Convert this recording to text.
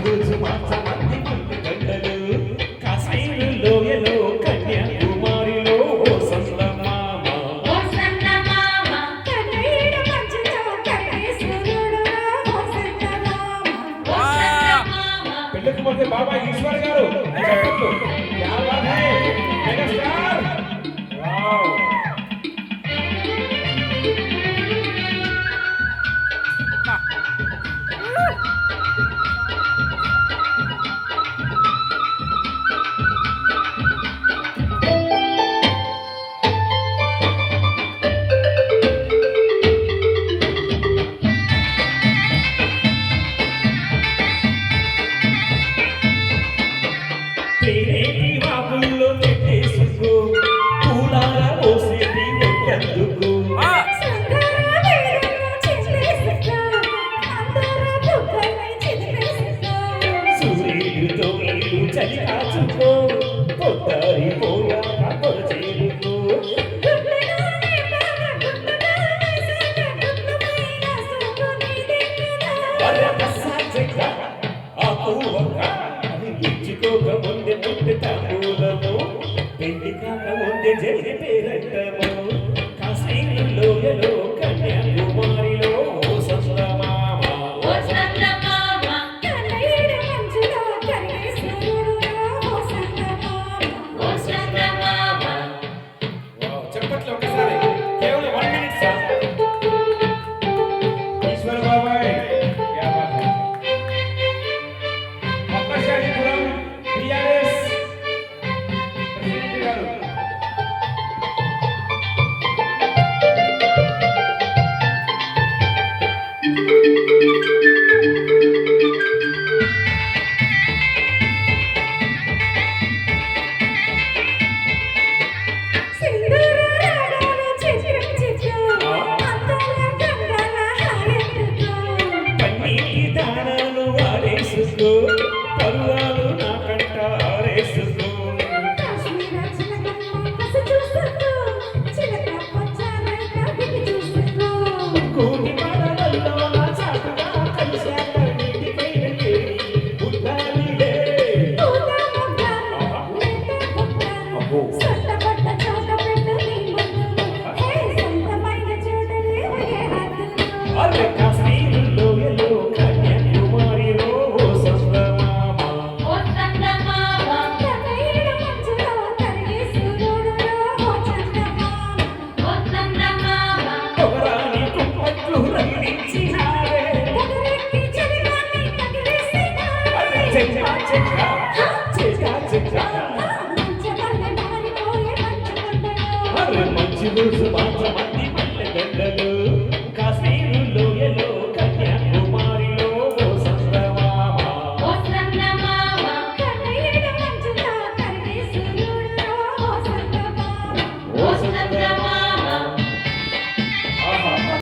రోజు మంచి గంటలు కాశ్మీరు లోయలో కన్యాకుమారిలో ఓ సందమామ పెళ్ళికి పోతే బాబా ఈశ్వర్ గారు చెప్పట్లు. క్యా బాత్ హై మెగాస్టార్. వావ్ తేనేటి వాపుల్లో నెట్టేసుకో పూలాల పోసేటి ఒట్టందుకు సూర్యుడితో నీళ్ళు చలి కాచుకో పొద్దారి పోయాక పొరచేరుకో ఆ పూవక అది ఇచ్చుకోక ముందే పుట్టి తాంబూలము పెళ్లి కాక ముందే జరిగే పేరంటము కాశ్మీరు లోయలో కన్యాకుమారిలో ఓ సందమామ చెప్పట్లు ఒకసారి కేవలం 1 minute సార్. ఈశ్వర్ బాబాయ్ క్యా బాత్ హై. పద్మశాలిపురం టిఆర్ఎస్ ప్రెసిడెంట్ గారు పన్నీటి దానాలు వాడేసుకో పరువాలు నాకంట ఆరేసుకో కోటి పాడలలో నా చాటుగా కలిశాక నీటిపైన చేరి ఉండాలిలే. అబ్బో అరే కాశ్మీరు